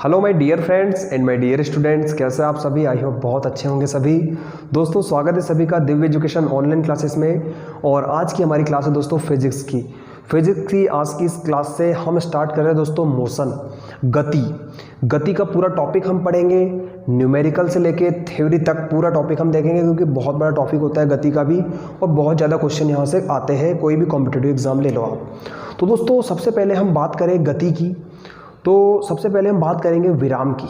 Hello my dear friends and my dear students, कैसे आप सभी? आई होप बहुत अच्छे होंगे सभी। दोस्तों स्वागत है सभी का दिव्य एजुकेशन ऑनलाइन क्लासेस में। और आज की हमारी क्लास है दोस्तों फिजिक्स की। आज की इस क्लास से हम स्टार्ट कर रहे हैं दोस्तों मोशन, गति का पूरा टॉपिक हम पढ़ेंगे। न्यूमेरिकल से लेके थ्योरी तक पूरा टॉपिक हम देखेंगे, क्योंकि बहुत बड़ा टॉपिक होता है गति का भी, और बहुत ज़्यादा क्वेश्चन यहाँ से आते हैं, कोई भी कॉम्पिटिटिव एग्जाम ले लो आप। तो दोस्तों सबसे पहले हम बात करें गति की, तो सबसे पहले हम बात करेंगे विराम की,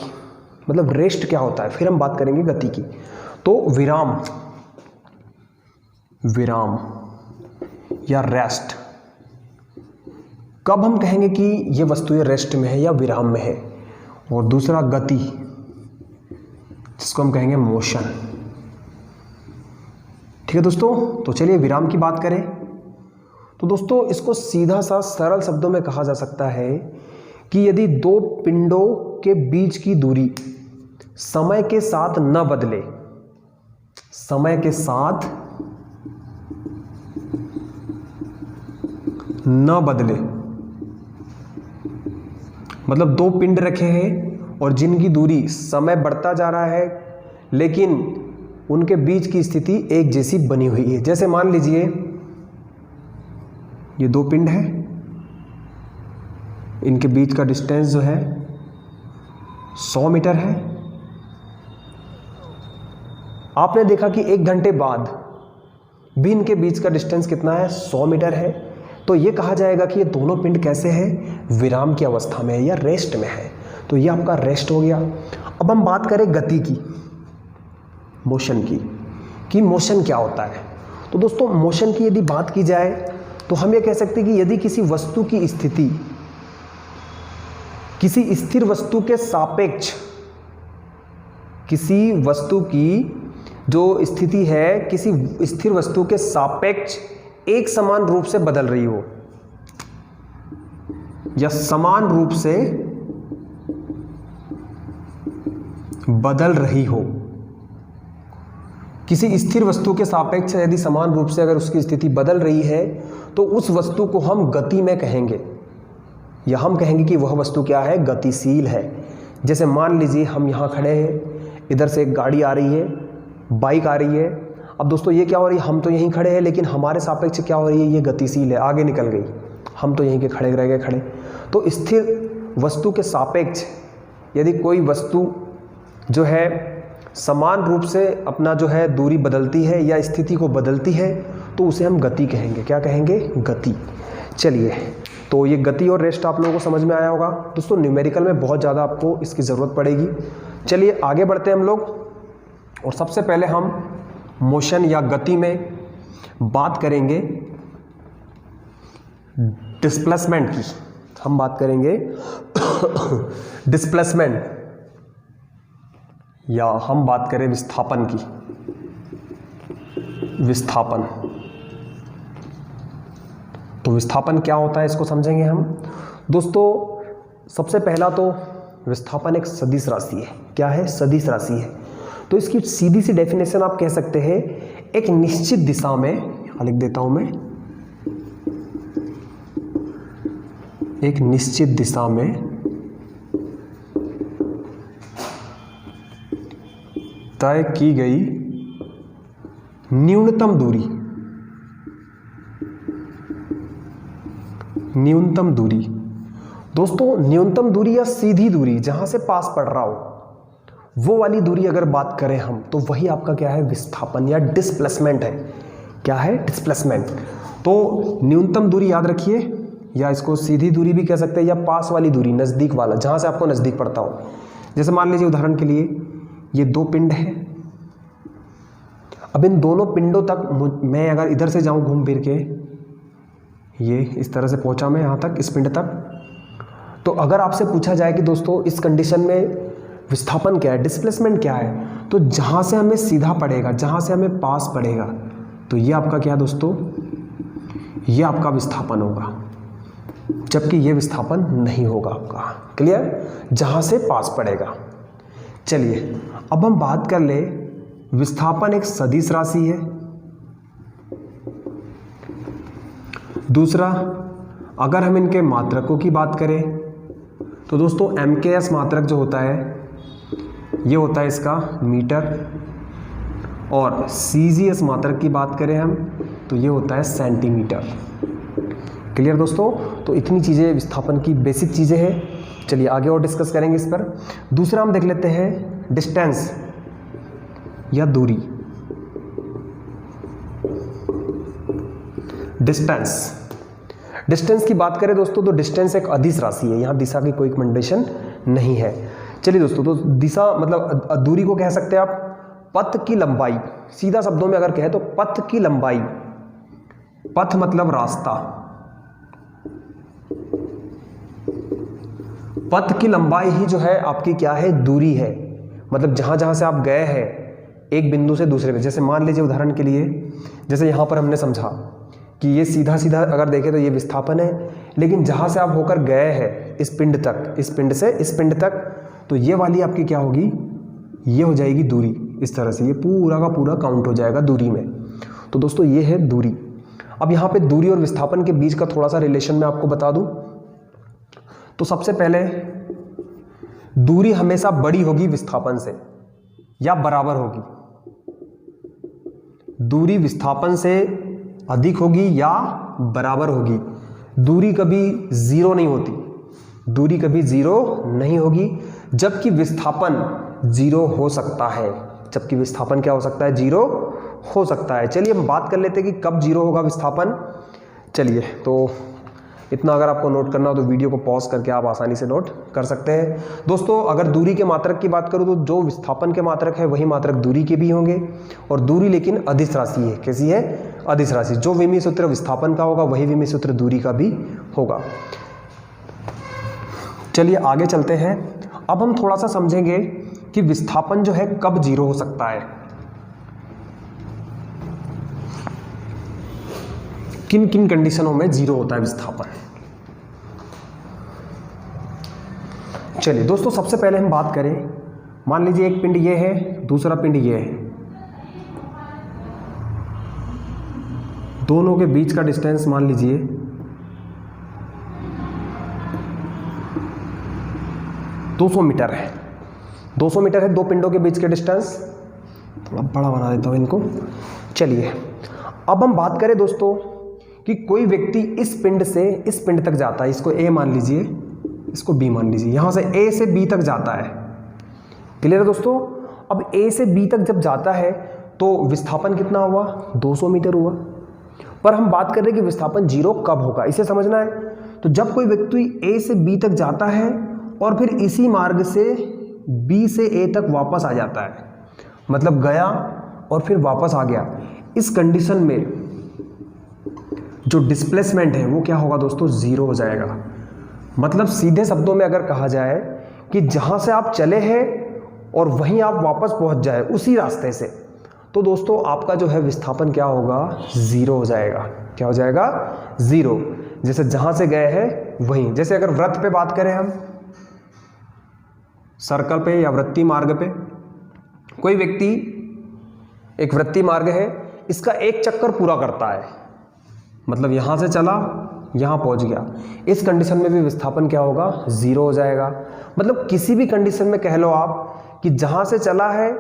मतलब रेस्ट क्या होता है, फिर हम बात करेंगे गति की। तो विराम या रेस्ट, कब हम कहेंगे कि ये वस्तु रेस्ट में है या विराम में है। और दूसरा गति, जिसको हम कहेंगे मोशन। ठीक है दोस्तों, तो चलिए विराम की बात करें। तो दोस्तों इसको सीधा सा सरल शब्दों में कहा जा सकता है कि यदि दो पिंडों के बीच की दूरी समय के साथ न बदले, समय के साथ न बदले, मतलब दो पिंड रखे हैं और जिनकी दूरी समय बढ़ता जा रहा है लेकिन उनके बीच की स्थिति एक जैसी बनी हुई है। जैसे मान लीजिए ये दो पिंड है, इनके बीच का डिस्टेंस जो है 100 मीटर है। आपने देखा कि 1 घंटे बाद भी इनके बीच का डिस्टेंस कितना है, 100 मीटर है। तो ये कहा जाएगा कि ये दोनों पिंड कैसे हैं, विराम की अवस्था में है या रेस्ट में है। तो ये आपका रेस्ट हो गया। अब हम बात करें गति की, मोशन की, कि मोशन क्या होता है। तो दोस्तों मोशन की यदि बात की जाए तो हम ये कह सकते हैं कि यदि किसी वस्तु की स्थिति किसी स्थिर वस्तु के सापेक्ष, किसी वस्तु की जो स्थिति है किसी स्थिर वस्तु के सापेक्ष एक समान रूप से बदल रही हो या समान रूप से बदल रही हो, किसी स्थिर वस्तु के सापेक्ष यदि समान रूप से अगर उसकी स्थिति बदल रही है तो उस वस्तु को हम गति में कहेंगे, या हम कहेंगे कि वह वस्तु क्या है, गतिशील है। जैसे मान लीजिए हम यहाँ खड़े हैं, इधर से एक गाड़ी आ रही है, बाइक आ रही है। अब दोस्तों ये क्या हो रही है, हम तो यहीं खड़े हैं लेकिन हमारे सापेक्ष क्या हो रही है, ये गतिशील है, आगे निकल गई, हम तो यहीं के खड़े रह गए खड़े। तो स्थिर वस्तु के सापेक्ष यदि कोई वस्तु जो है समान रूप से अपना जो है दूरी बदलती है या स्थिति को बदलती है तो उसे हम गति कहेंगे। क्या कहेंगे, गति। चलिए, तो ये गति और रेस्ट आप लोगों को समझ में आया होगा। दोस्तों न्यूमेरिकल में बहुत ज़्यादा आपको इसकी ज़रूरत पड़ेगी। चलिए आगे बढ़ते हैं हम लोग, और सबसे पहले हम मोशन या गति में बात करेंगे डिस्प्लेसमेंट की। हम बात करेंगे डिस्प्लेसमेंट, या हम बात करें विस्थापन की। विस्थापन, तो विस्थापन क्या होता है इसको समझेंगे हम। दोस्तों सबसे पहला तो विस्थापन एक सदिश राशि है। क्या है, सदिश राशि है। तो इसकी सीधी सी डेफिनेशन आप कह सकते हैं, एक निश्चित दिशा में, लिख देता हूं मैं, एक निश्चित दिशा में तय की गई न्यूनतम दूरी, न्यूनतम दूरी। दोस्तों न्यूनतम दूरी या सीधी दूरी, जहां से पास पड़ रहा हो वो वाली दूरी अगर बात करें हम, तो वही आपका क्या है, विस्थापन या डिस्प्लेसमेंट है। क्या है, डिस्प्लेसमेंट। तो न्यूनतम दूरी याद रखिए, या इसको सीधी दूरी भी कह सकते हैं, या पास वाली दूरी, नज़दीक वाला, जहां से आपको नज़दीक पड़ता हो। जैसे मान लीजिए उदाहरण के लिए ये दो पिंड हैं। अब इन दोनों पिंडों तक मैं अगर इधर से जाऊं घूम फिर के, ये इस तरह से पहुंचा मैं यहाँ तक, इस पिंड तक, तो अगर आपसे पूछा जाए कि दोस्तों इस कंडीशन में विस्थापन क्या है, डिस्प्लेसमेंट क्या है, तो जहाँ से हमें सीधा पड़ेगा, जहाँ से हमें पास पड़ेगा, तो ये आपका क्या है दोस्तों, ये आपका विस्थापन होगा, जबकि ये विस्थापन नहीं होगा आपका। क्लियर, जहाँ से पास पड़ेगा। चलिए अब हम बात कर ले, विस्थापन एक सदिश राशि है। दूसरा, अगर हम इनके मात्रकों की बात करें तो दोस्तों MKS मात्रक जो होता है ये होता है इसका मीटर, और CGS मात्रक की बात करें हम तो ये होता है सेंटीमीटर। क्लियर दोस्तों? तो इतनी चीज़ें विस्थापन की बेसिक चीज़ें हैं। चलिए आगे और डिस्कस करेंगे इस पर। दूसरा हम देख लेते हैं डिस्टेंस या दूरी। डिस्टेंस की बात करें दोस्तों तो डिस्टेंस एक अदिश राशि है, यहाँ दिशा की कोई कंडीशन नहीं है। चलिए दोस्तों, तो दिशा मतलब दूरी को कह सकते हैं आप पथ की लंबाई। सीधा शब्दों में अगर कहें तो पथ की लंबाई। पथ मतलब रास्ता, पथ की लंबाई ही जो है आपकी क्या है, दूरी है। मतलब जहां जहां से आप गए हैं एक बिंदु से दूसरे पे, जैसे मान लीजिए उदाहरण के लिए, जैसे यहां पर हमने समझा कि ये सीधा सीधा अगर देखें तो ये विस्थापन है, लेकिन जहां से आप होकर गए हैं इस पिंड तक, इस पिंड से इस पिंड तक, तो ये वाली आपकी क्या होगी, ये हो जाएगी दूरी। इस तरह से ये पूरा का पूरा काउंट हो जाएगा दूरी में। तो दोस्तों ये है दूरी। अब यहाँ पे दूरी और विस्थापन के बीच का थोड़ा सा रिलेशन मैं आपको बता दूं। तो सबसे पहले दूरी हमेशा बड़ी होगी विस्थापन से या बराबर होगी। दूरी विस्थापन से अधिक होगी या बराबर होगी। दूरी कभी जीरो नहीं होती, दूरी कभी जीरो नहीं होगी, जबकि विस्थापन जीरो हो सकता है। जबकि विस्थापन क्या हो सकता है, जीरो हो सकता है। चलिए हम बात कर लेते हैं कि कब जीरो होगा विस्थापन। चलिए, तो इतना अगर आपको नोट करना हो तो वीडियो को पॉज करके आप आसानी से नोट कर सकते हैं। दोस्तों अगर दूरी के मात्रक की बात करूं तो जो विस्थापन के मात्रक है वही मात्रक दूरी के भी होंगे, और दूरी लेकिन अदिश राशि है। कैसी है, अदिश राशि। जो विमीय सूत्र विस्थापन का होगा वही विमीय सूत्र दूरी का भी होगा। चलिए आगे चलते हैं। अब हम थोड़ा सा समझेंगे कि विस्थापन जो है कब जीरो हो सकता है, किन किन कंडीशनों में जीरो होता है विस्थापन। चलिए दोस्तों, सबसे पहले हम बात करें, मान लीजिए एक पिंड ये है, दूसरा पिंड ये है, दोनों के बीच का डिस्टेंस मान लीजिए 200 मीटर है। 200 मीटर है दो पिंडों के बीच के डिस्टेंस। थोड़ा बड़ा बना देता हूं इनको। चलिए अब हम बात करें दोस्तों कि कोई व्यक्ति इस पिंड से इस पिंड तक जाता है, इसको A मान लीजिए, इसको B मान लीजिए, यहां से A से B तक जाता है। क्लियर है दोस्तों? अब A से B तक जब जाता है तो विस्थापन कितना हुआ, 200 मीटर हुआ। पर हम बात कर रहे हैं कि विस्थापन जीरो कब होगा, इसे समझना है। तो जब कोई व्यक्ति A से B तक जाता है और फिर इसी मार्ग से B से A तक वापस आ जाता है, मतलब गया और फिर वापस आ गया, इस कंडीशन में जो डिस्प्लेसमेंट है वो क्या होगा दोस्तों, जीरो हो जाएगा। मतलब सीधे शब्दों में अगर कहा जाए कि जहां से आप चले हैं और वहीं आप वापस पहुंच जाए उसी रास्ते से, तो दोस्तों आपका जो है विस्थापन क्या होगा, जीरो हो जाएगा। क्या हो जाएगा, जीरो। जैसे जहां से गए हैं वहीं, जैसे अगर वृत्त पे बात करें हम, सर्कल पे या वृत्तीय मार्ग पे, कोई व्यक्ति एक वृत्तीय मार्ग है, इसका एक चक्कर पूरा करता है, मतलब यहां से चला यहां पहुंच गया, इस कंडीशन में भी विस्थापन क्या होगा, जीरो हो जाएगा। मतलब किसी भी कंडीशन में कह लो आप कि जहां से चला है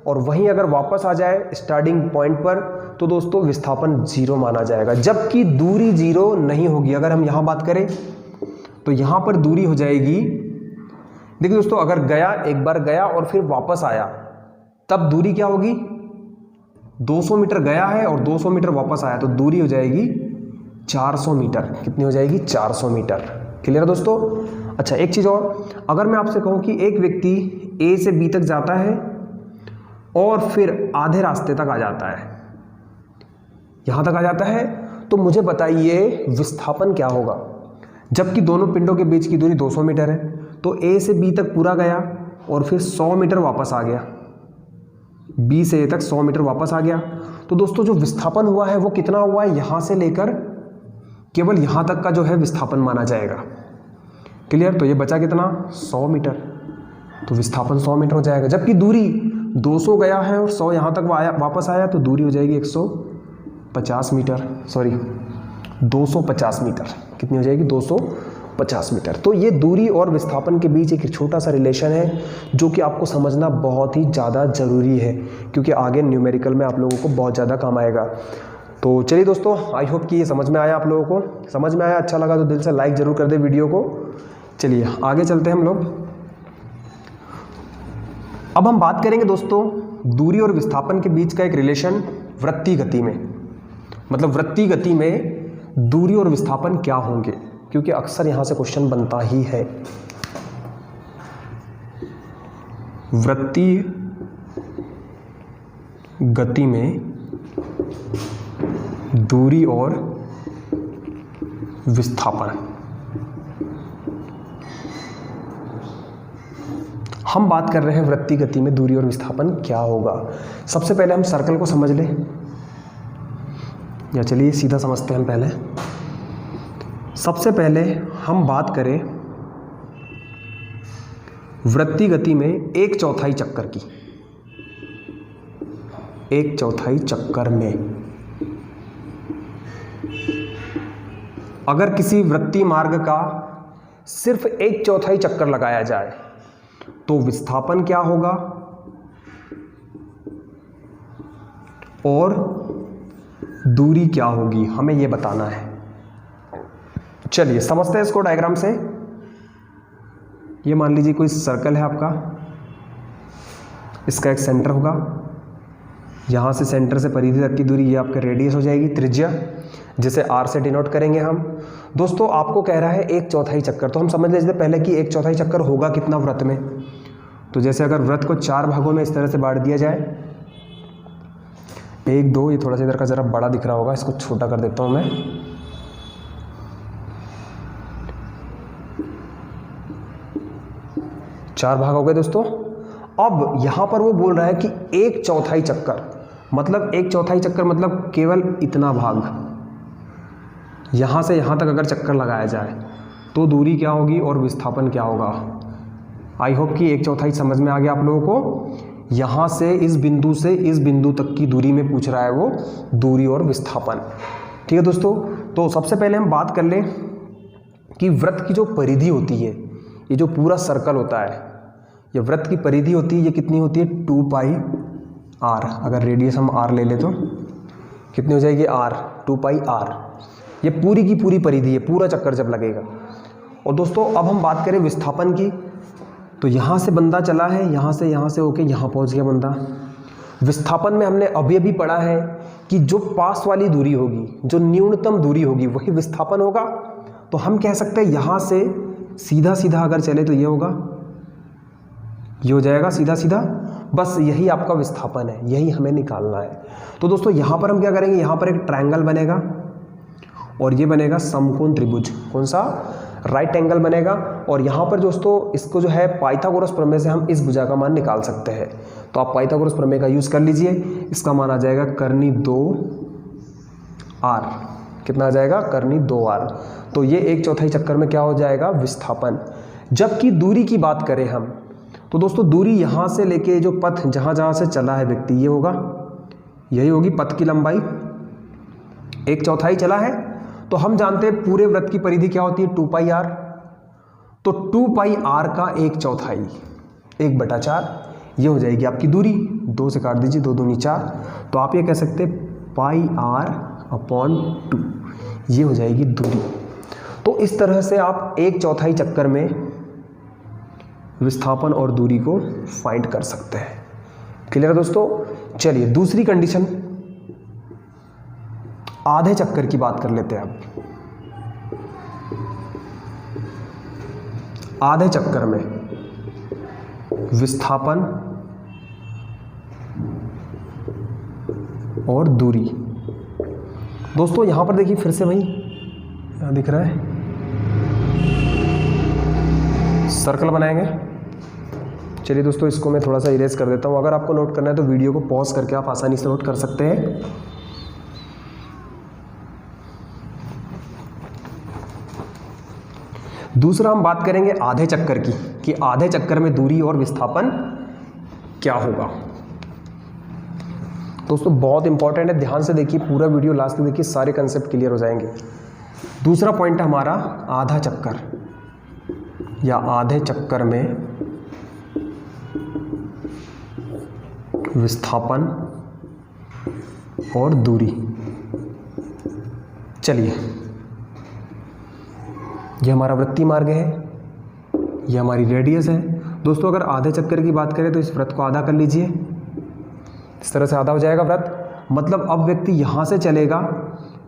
और वहीं अगर वापस आ जाए स्टार्टिंग पॉइंट पर, तो दोस्तों विस्थापन जीरो माना जाएगा, जबकि दूरी जीरो नहीं होगी। अगर हम यहां बात करें तो यहां पर दूरी हो जाएगी, देखिए दोस्तों, अगर गया, एक बार गया और फिर वापस आया, तब दूरी क्या होगी, 200 मीटर गया है और 200 मीटर वापस आया, तो दूरी हो जाएगी 400 मीटर। कितनी हो जाएगी, 400 मीटर। क्लियर है दोस्तों? अच्छा एक चीज़ और, अगर मैं आपसे कहूं कि एक व्यक्ति A से B तक जाता है और फिर आधे रास्ते तक आ जाता है, यहां तक आ जाता है, तो मुझे बताइए विस्थापन क्या होगा। जबकि दोनों पिंडों के बीच की दूरी 200 मीटर है, तो A से B तक पूरा गया और फिर 100 मीटर वापस आ गया, B से A तक 100 मीटर वापस आ गया, तो दोस्तों जो विस्थापन हुआ है वो कितना हुआ है, यहां से लेकर केवल यहां तक का जो है विस्थापन माना जाएगा। क्लियर? तो ये बचा कितना, 100 मीटर, तो विस्थापन 100 मीटर हो जाएगा। जबकि दूरी 200 गया है और 100 यहां तक वापस आया, तो दूरी हो जाएगी 150 मीटर, सॉरी 250 मीटर। कितनी हो जाएगी, 250 50 मीटर। तो ये दूरी और विस्थापन के बीच एक छोटा सा रिलेशन है जो कि आपको समझना बहुत ही ज़्यादा ज़रूरी है, क्योंकि आगे न्यूमेरिकल में आप लोगों को बहुत ज़्यादा काम आएगा। तो चलिए दोस्तों, आई होप कि ये समझ में आया, आप लोगों को समझ में आया। अच्छा लगा तो दिल से लाइक ज़रूर कर दे वीडियो को। चलिए आगे चलते हैं हम लोग। अब हम बात करेंगे दोस्तों दूरी और विस्थापन के बीच का एक रिलेशन वृत्तीय गति में। मतलब वृत्तीय गति में दूरी और विस्थापन क्या होंगे, क्योंकि अक्सर यहां से क्वेश्चन बनता ही है। वृत्तीय गति में दूरी और विस्थापन। हम बात कर रहे हैं वृत्तीय गति में दूरी और विस्थापन क्या होगा। सबसे पहले हम सर्कल को समझ लें, या चलिए सीधा समझते हैं हम पहले। सबसे पहले हम बात करें वृत्तीय गति में 1/4 चक्कर की। 1/4 चक्कर में अगर किसी वृत्तीय मार्ग का सिर्फ 1/4 चक्कर लगाया जाए तो विस्थापन क्या होगा और दूरी क्या होगी, हमें यह बताना है। चलिए समझते हैं इसको डायग्राम से। ये मान लीजिए कोई सर्कल है आपका, इसका एक सेंटर होगा, यहां से सेंटर से परिधि तक की दूरी ये आपका रेडियस हो जाएगी, त्रिज्या, जिसे r से डिनोट करेंगे हम। दोस्तों आपको कह रहा है 1/4 चक्कर, तो हम समझ लेते पहले कि 1/4 चक्कर होगा कितना वृत्त में। तो जैसे अगर वृत्त को 4 भागों में इस तरह से बांट दिया जाए, 1 2, ये थोड़ा सा इधर का जरा बड़ा दिख रहा होगा, इसको छोटा कर देता हूं मैं। चार भाग हो गए दोस्तों। अब यहां पर वो बोल रहा है कि 1/4 चक्कर, मतलब 1/4 चक्कर मतलब केवल इतना भाग, यहां से यहां तक अगर चक्कर लगाया जाए तो दूरी क्या होगी और विस्थापन क्या होगा। आई होप कि 1/4 समझ में आ गया आप लोगों को। यहां से इस बिंदु तक की दूरी में पूछ रहा है वो दूरी और विस्थापन। ठीक है दोस्तों, तो सबसे पहले हम बात कर लें कि वृत्त की जो परिधि होती है, ये जो पूरा सर्कल होता है, ये वृत्त की परिधि होती है, ये कितनी होती है 2πr। अगर रेडियस हम r ले ले तो कितनी हो जाएगी r, 2πr। ये पूरी की पूरी परिधि है, पूरा चक्कर जब लगेगा। और दोस्तों अब हम बात करें विस्थापन की, तो यहाँ से बंदा चला है, यहाँ से होके यहाँ पहुँच गया बंदा। विस्थापन में हमने अभी पढ़ा है कि जो पास वाली दूरी होगी, जो न्यूनतम दूरी होगी, वही विस्थापन होगा। तो हम कह सकते हैं यहाँ से सीधा सीधा अगर चले तो ये होगा, ये हो जाएगा सीधा सीधा, बस यही आपका विस्थापन है, यही हमें निकालना है। तो दोस्तों यहाँ पर हम क्या करेंगे, यहाँ पर एक ट्रायंगल बनेगा और ये बनेगा समकोण त्रिभुज। कौन सा, राइट एंगल बनेगा। और यहाँ पर दोस्तों इसको जो है पाइथागोरस प्रमेय से हम इस भुजा का मान निकाल सकते हैं। तो आप पाइथागोरस प्रमेय का यूज कर लीजिए, इसका मान आ जाएगा करनी 2r। कितना आ जाएगा, करनी 2r। तो ये 1/4 चक्कर में क्या हो जाएगा, विस्थापन। जबकि दूरी की बात करें हम, तो दोस्तों दूरी यहाँ से लेके जो पथ जहाँ से चला है व्यक्ति, ये होगा, यही होगी पथ की लंबाई। 1/4 चला है, तो हम जानते हैं पूरे वृत्त की परिधि क्या होती है 2πr। तो 2πr का 1/4, 1/4, ये हो जाएगी आपकी दूरी। 2 से काट दीजिए, 2 दूनी 4, तो आप ये कह सकते हैं πr/2, ये हो जाएगी दूरी। तो इस तरह से आप 1/4 चक्कर में विस्थापन और दूरी को फाइंड कर सकते हैं। क्लियर है दोस्तों। चलिए दूसरी कंडीशन, आधे चक्कर की बात कर लेते हैं अब। आधे चक्कर में विस्थापन और दूरी। दोस्तों यहां पर देखिए फिर से वही क्या दिख रहा है, सर्कल बनाएंगे। चलिए दोस्तों इसको मैं थोड़ा सा इरेज कर देता हूं। अगर आपको नोट करना है तो वीडियो को पॉज करके आप आसानी से नोट कर सकते हैं। दूसरा हम बात करेंगे आधे चक्कर की, कि आधे चक्कर में दूरी और विस्थापन क्या होगा। दोस्तों बहुत इंपॉर्टेंट है, ध्यान से देखिए, पूरा वीडियो लास्ट तक देखिए, सारे कंसेप्ट क्लियर हो जाएंगे। दूसरा पॉइंट है हमारा आधा चक्कर। या आधे चक्कर में विस्थापन और दूरी। चलिए, ये हमारा वृत्तीय मार्ग है, ये हमारी रेडियस है। दोस्तों अगर आधे चक्कर की बात करें तो इस वृत्त को आधा कर लीजिए, इस तरह से आधा हो जाएगा वृत्त। मतलब अब व्यक्ति यहाँ से चलेगा,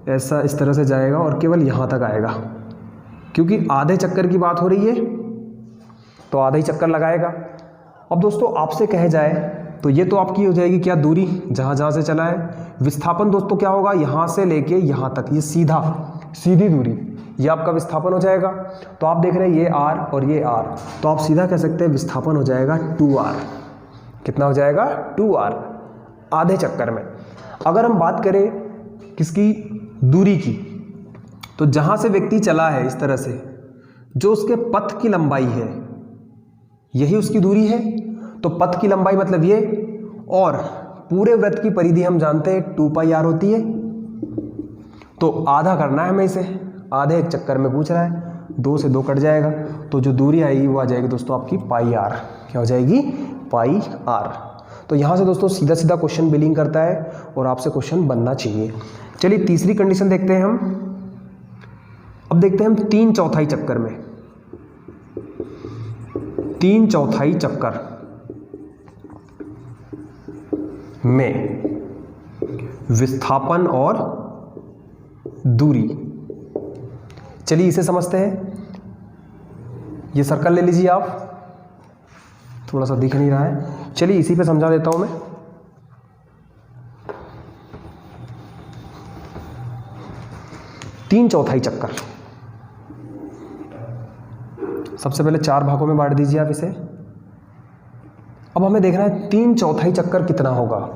ऐसा इस तरह से जाएगा और केवल यहाँ तक आएगा। क्योंकि आधे चक्कर की बात हो रही है तो आधा ही चक्कर लगाएगा। अब दोस्तों आपसे कहे जाए तो ये तो आपकी हो जाएगी क्या, दूरी, जहाँ जहाँ से चला है। विस्थापन दोस्तों क्या होगा, यहाँ से लेके यहाँ तक, ये सीधी दूरी, ये आपका विस्थापन हो जाएगा। तो आप देख रहे हैं ये r और ये r, तो आप सीधा कह सकते हैं विस्थापन हो जाएगा 2r। कितना हो जाएगा, 2r आधे चक्कर में। अगर हम बात करें किसकी, दूरी की, तो जहाँ से व्यक्ति चला है इस तरह से, जो उसके पथ की लंबाई है यही उसकी दूरी है। तो पथ की लंबाई मतलब ये, और पूरे वृत्त की परिधि हम जानते हैं 2πr होती है। तो आधा करना है हमें इसे, आधे एक चक्कर में पूछ रहा है, 2 से 2 कट जाएगा, तो जो दूरी आएगी वो आ जाएगी दोस्तों आपकी πr। क्या हो जाएगी, πr। तो यहाँ से दोस्तों सीधा सीधा क्वेश्चन बिलिंग करता है और आपसे क्वेश्चन बनना चाहिए। चलिए तीसरी कंडीशन देखते हैं हम। अब देखते हैं हम 3/4 चक्कर में, 3/4 चक्कर में विस्थापन और दूरी। चलिए इसे समझते हैं। ये सर्कल ले लीजिए आप, थोड़ा सा दिख नहीं रहा है, चलिए इसी पे समझा देता हूं मैं। तीन चौथाई चक्कर, सबसे पहले 4 भागों में बांट दीजिए आप इसे। अब हमें देखना है 3/4 चक्कर कितना होगा।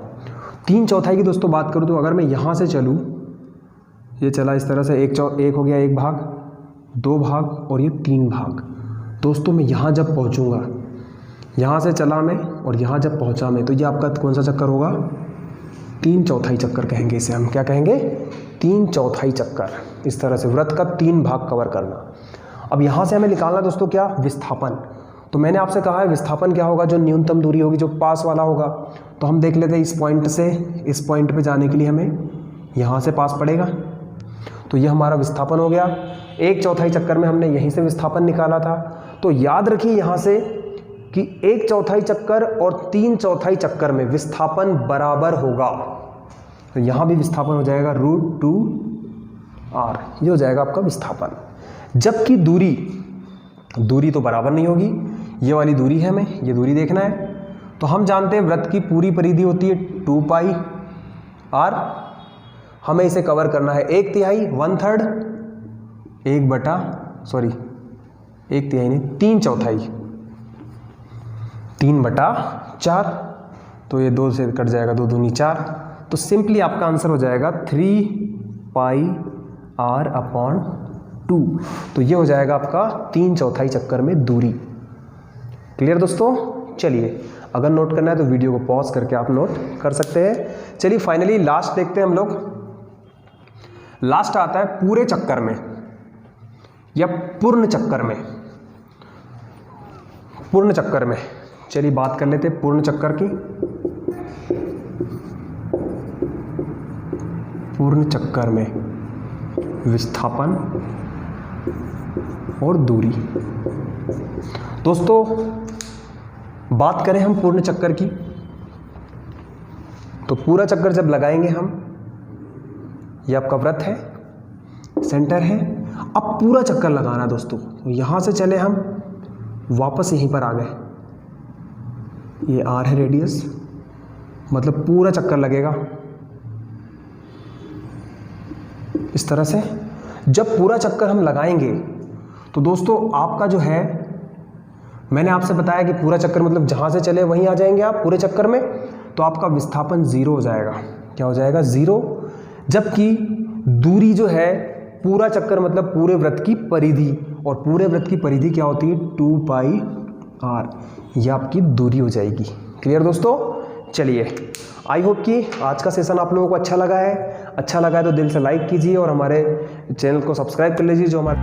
3/4 की दोस्तों बात करूं तो अगर मैं यहां से चलूं, ये चला इस तरह से, एक हो गया 1 भाग, 2 भाग और ये 3 भाग। दोस्तों मैं यहाँ जब पहुँचूँगा, यहाँ से चला मैं और यहाँ जब पहुँचा मैं, तो ये आपका कौन सा चक्कर होगा, 3/4 चक्कर कहेंगे इसे हम। क्या कहेंगे, 3/4 चक्कर। इस तरह से वृत्त का 3 भाग कवर करना। अब यहाँ से हमें निकालना दोस्तों क्या, विस्थापन। तो मैंने आपसे कहा है विस्थापन क्या होगा, जो न्यूनतम दूरी होगी, जो पास वाला होगा। तो हम देख लेते हैं इस पॉइंट से इस पॉइंट पे जाने के लिए हमें यहाँ से पास पड़ेगा। तो ये हमारा विस्थापन हो गया। 1/4 चक्कर में हमने यहीं से विस्थापन निकाला था। तो याद रखिए यहाँ से कि 1/4 चक्कर और 3/4 चक्कर में विस्थापन बराबर होगा। तो यहाँ भी विस्थापन हो जाएगा √2r, ये हो जाएगा आपका विस्थापन। जबकि दूरी तो बराबर नहीं होगी, ये वाली दूरी है, हमें ये दूरी देखना है। तो हम जानते हैं वृत्त की पूरी परिधि होती है 2πr, हमें इसे कवर करना है 1/3, 1/3, 1/3 नहीं, 3/4, 3/4। तो ये 2 से कट जाएगा, 2 दूनी 4। तो सिंपली आपका आंसर हो जाएगा 3πr/2। तो ये हो जाएगा आपका 3/4 चक्कर में दूरी। क्लियर दोस्तों। चलिए अगर नोट करना है तो वीडियो को पॉज करके आप नोट कर सकते हैं। चलिए फाइनली लास्ट देखते हैं हम लोग। लास्ट आता है पूरे चक्कर में या पूर्ण चक्कर में। पूर्ण चक्कर में चलिए बात कर लेते हैं पूर्ण चक्कर की। पूर्ण चक्कर में विस्थापन और दूरी। दोस्तों बात करें हम पूर्ण चक्कर की, तो पूरा चक्कर जब लगाएंगे हम, ये आपका वृत्त है, सेंटर है। अब पूरा चक्कर लगाना दोस्तों, तो यहां से चले हम, वापस यहीं पर आ गए, ये r है रेडियस, मतलब पूरा चक्कर लगेगा इस तरह से। जब पूरा चक्कर हम लगाएंगे तो दोस्तों आपका जो है, मैंने आपसे बताया कि पूरा चक्कर मतलब जहां से चले वहीं आ जाएंगे आप पूरे चक्कर में, तो आपका विस्थापन 0 हो जाएगा। क्या हो जाएगा, 0। जबकि दूरी जो है, पूरा चक्कर मतलब पूरे वृत्त की परिधि, और पूरे वृत्त की परिधि क्या होती है, 2πr, ये आपकी दूरी हो जाएगी। क्लियर दोस्तों। चलिए आई होप कि आज का सेशन आप लोगों को अच्छा लगा है। अच्छा लगा है तो दिल से लाइक कीजिए और हमारे चैनल को सब्सक्राइब कर लीजिए, जो हमारे